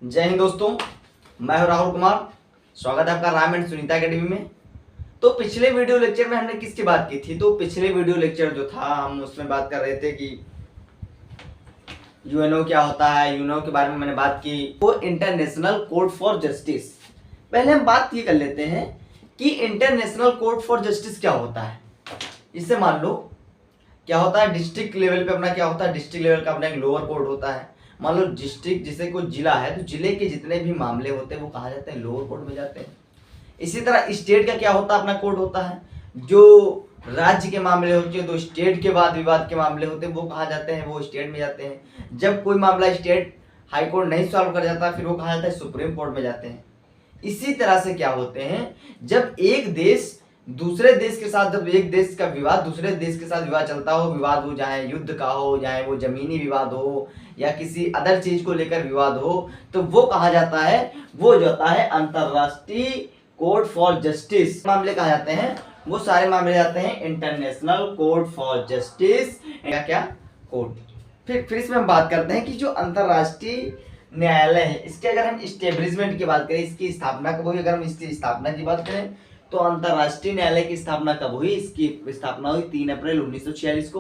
जय हिंद दोस्तों, मैं हूं राहुल कुमार। स्वागत है आपका राम एंड सुनीता एकेडमी में। तो पिछले वीडियो लेक्चर में हमने किसकी बात की थी? तो पिछले वीडियो लेक्चर जो था हम उसमें बात कर रहे थे कि यूएनओ क्या होता है। यूएनओ के बारे में मैंने बात की, वो इंटरनेशनल कोड फॉर जस्टिस। पहले हम बात ये कर लेते हैं कि इंटरनेशनल कोड फॉर जस्टिस क्या होता है। इससे मान लो क्या होता है, डिस्ट्रिक्ट लेवल पे अपना क्या होता है, डिस्ट्रिक्ट लेवल का अपना एक लोअर कोर्ट होता है। मान लो डिस्ट्रिक्ट जैसे कोई जिला है तो जिले के जितने भी मामले होते हैं वो कहा जाते हैं लोअर कोर्ट में जाते हैं। इसी तरह स्टेट का क्या होता है, अपना कोर्ट होता है। जो राज्य के मामले होते हैं तो स्टेट के बाद विवाद के मामले होते हैं वो कहा जाते हैं, वो स्टेट में जाते हैं। जब कोई मामला स्टेट हाई कोर्ट नहीं सॉल्व कर जाता फिर वो कहा जाता है सुप्रीम कोर्ट में जाते हैं। इसी तरह से क्या होते हैं, जब एक देश दूसरे देश के साथ, जब एक देश का विवाद दूसरे देश के साथ विवाद चलता हो, विवाद हो चाहे युद्ध का हो, चाहे वो जमीनी विवाद हो या किसी अदर चीज को लेकर विवाद हो, तो वो कहा जाता है, वो जो होता है अंतरराष्ट्रीय कोर्ट फॉर जस्टिस मामले कहा जाते हैं। वो सारे मामले जाते हैं इंटरनेशनल कोर्ट फॉर जस्टिस क्या कोर्ट। फिर इसमें हम बात करते हैं कि जो अंतरराष्ट्रीय न्यायालय है इसके अगर हम इस्टेब्लिशमेंट की बात करें, इसकी स्थापना कब हुई, अगर हम इसकी स्थापना की बात करें तो अंतरराष्ट्रीय न्यायालय की स्थापना कब हुई? इसकी स्थापना हुई 3 अप्रैल 1946 को।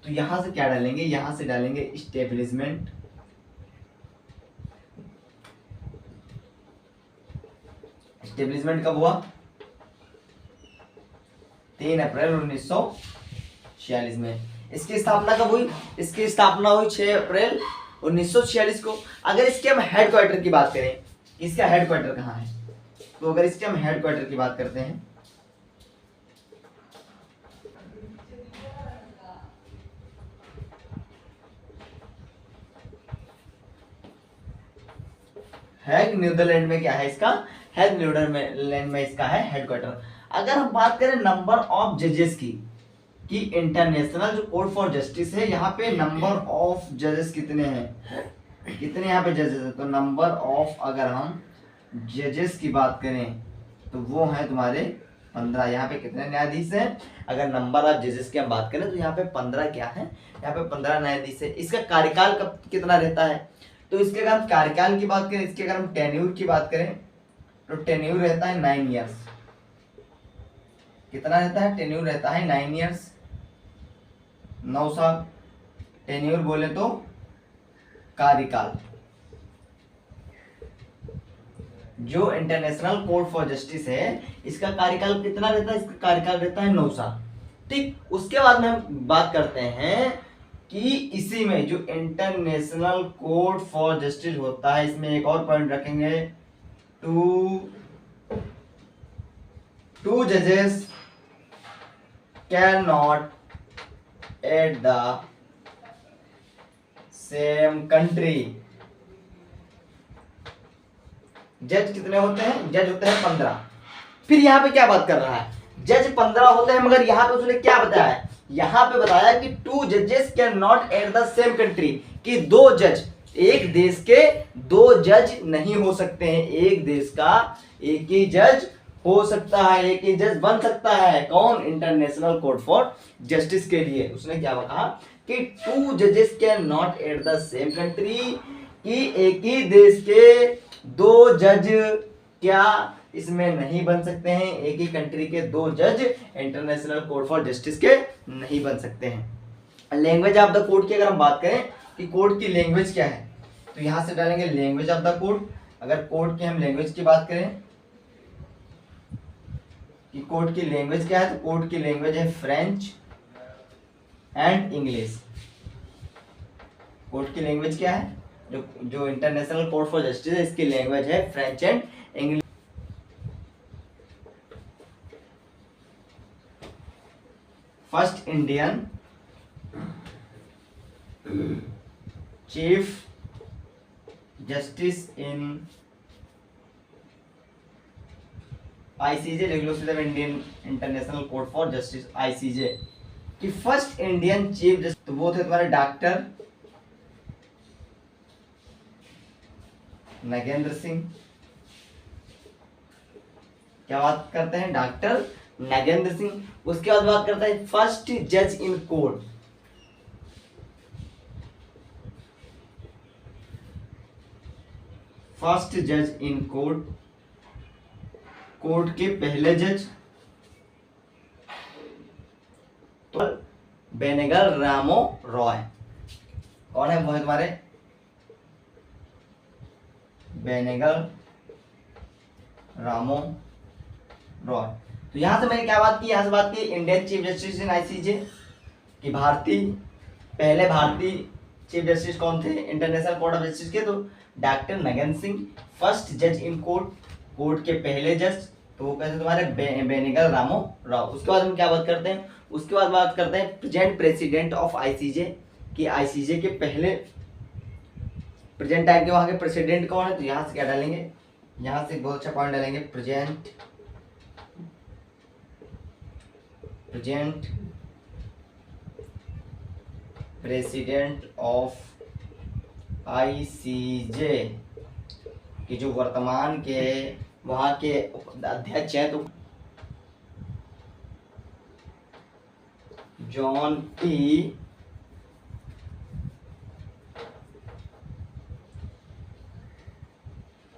तो यहां से क्या डालेंगे, यहां से डालेंगे इस्टेब्लिशमेंट। इस्टेब्लिशमेंट कब हुआ? 3 अप्रैल 1946 में। इसकी स्थापना कब हुई? इसकी स्थापना हुई 6 अप्रैल 1946 को। अगर इसके हम हेडक्वार्टर की बात करें, इसका हेडक्वार्टर कहाँ है? तो अगर इसके हम हेडक्वार्टर की बात करते हैं हैग नीदरलैंड में, क्या है इसका? हैग नीदरलैंड में इसका है हेडक्वार्टर। अगर हम बात करें नंबर ऑफ जजेस की, कि इंटरनेशनल जो कोर्ट फॉर जस्टिस है यहाँ पे नंबर ऑफ जजेस कितने हैं, कितने यहाँ पे जजेस है? तो नंबर ऑफ अगर हम जजेस की बात करें तो वो है तुम्हारे 15। यहाँ पे कितने न्यायाधीश हैं? अगर नंबर ऑफ जजेस की हम बात करें तो यहाँ पे 15 क्या है, यहाँ पे 15 न्यायाधीश है। इसका कार्यकाल कब कितना रहता है? तो इसके अगर हम कार्यकाल की बात करें, इसके अगर हम टेन्यूर की बात करें तो टेन्यूर रहता है 9 ईयर्स। कितना रहता है? टेन्यूर रहता है 9 ईयर्स, 9 साल। टेन्यूर बोले तो कार्यकाल। जो इंटरनेशनल कोर्ट फॉर जस्टिस है इसका कार्यकाल कितना रहता है? इसका कार्यकाल रहता है 9 साल। ठीक, उसके बाद में हम बात करते हैं कि इसी में जो इंटरनेशनल कोर्ट फॉर जस्टिस होता है इसमें एक और पॉइंट रखेंगे, टू जजेस can not at the same country. जज कितने होते हैं? जज होते हैं 15। फिर यहाँ पे क्या बात कर रहा है, जज 15 होते हैं, मगर यहाँ पे उसने क्या बताया है? यहाँ पे बताया कि 2 जजेस can not at the same country, कि 2 जज, एक देश के 2 जज नहीं हो सकते हैं। एक देश का एक ही जज हो सकता है, एक ही जज बन सकता है। कौन? इंटरनेशनल कोर्ट फॉर जस्टिस के लिए उसने क्या कहा कि 2 जजेस can not at the same country, कि एक ही देश के 2 जज क्या इसमें नहीं बन सकते हैं, एक ही कंट्री के 2 जज इंटरनेशनल कोर्ट फॉर जस्टिस के नहीं बन सकते हैं। लैंग्वेज ऑफ द कोर्ट की अगर हम बात करें कि कोर्ट की लैंग्वेज क्या है, तो यहां से डालेंगे लैंग्वेज ऑफ द कोर्ट। अगर कोर्ट की हम लैंग्वेज की बात करें कि कोर्ट की लैंग्वेज क्या है, तो कोर्ट की लैंग्वेज है फ्रेंच एंड इंग्लिश। कोर्ट की लैंग्वेज क्या है? जो इंटरनेशनल कोर्ट फॉर जस्टिस है इसकी लैंग्वेज है French and English. First Indian chief justice in ICJ, regulation of Indian international court for justice ICJ, कि फर्स्ट इंडियन चीफ जस्टिस, तो वो थे तुम्हारे डॉक्टर नगेंद्र सिंह। क्या बात करते हैं? डॉक्टर नगेंद्र सिंह। उसके बाद बात करते हैं फर्स्ट जज इन कोर्ट, फर्स्ट जज इन कोर्ट, कोर्ट के पहले जज, तो बेनेगल रामो रॉय। कौन है वो है तुम्हारे बेनेगल रामो रॉय। तो यहां से मैंने क्या बात की, यहां से बात की Indian chief justice in ICJ कि पहले भारतीय चीफ जस्टिस कौन थे इंटरनेशनल कोर्ट ऑफ जस्टिस के, तो डॉक्टर नगन सिंह। फर्स्ट जज इन कोर्ट, कोर्ट के पहले जज, तो वो कहते हैं तुम्हारे बेनेगल रामो राव। उसके बाद हम क्या बात करते हैं, उसके बाद बात करते हैं प्रेजेंट प्रेसिडेंट ऑफ आईसीजे कि आईसीजे के पहले प्रेजेंट टाइम के वहां के प्रेसिडेंट कौन है। तो यहां से क्या डालेंगे, यहां से बहुत अच्छा पॉइंट डालेंगे, प्रेजेंट प्रेसिडेंट ऑफ आईसीजे कि जो वर्तमान के वहां के अध्यक्ष हैं तो जॉन टी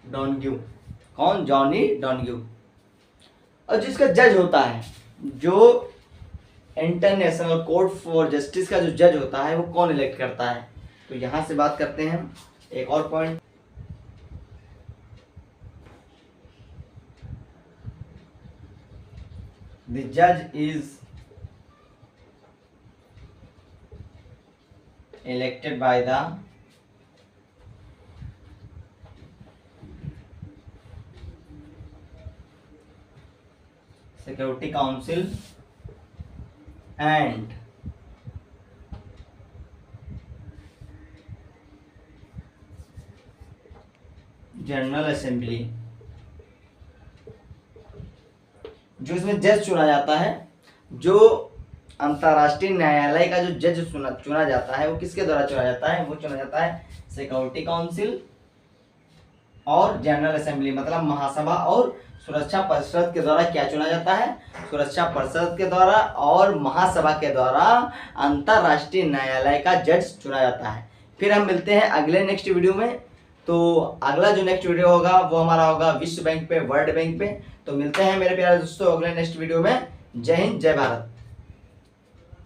डोनग्यू। कौन, जॉनी डोनग्यू। और जिसका जज होता है, जो इंटरनेशनल कोर्ट फॉर जस्टिस का जो जज होता है वो कौन इलेक्ट करता है। तो यहां से बात करते हैं हम एक और पॉइंट, द जज is elected by the security council and general assembly. जो इसमें जज चुना जाता है, जो अंतरराष्ट्रीय न्यायालय का जो जज चुना जाता है वो किसके द्वारा चुना जाता है, वो चुना जाता है सिक्योरिटी काउंसिल और जनरल असेंबली, मतलब महासभा और सुरक्षा परिषद के द्वारा क्या चुना जाता है, सुरक्षा परिषद के द्वारा और महासभा के द्वारा अंतरराष्ट्रीय न्यायालय का जज चुना जाता है। फिर हम मिलते हैं अगले नेक्स्ट वीडियो में। तो अगला जो नेक्स्ट वीडियो होगा वो हमारा होगा विश्व बैंक पे, वर्ल्ड बैंक पे। तो मिलते हैं मेरे प्यारे दोस्तों अगले नेक्स्ट वीडियो में। जय हिंद, जय भारत।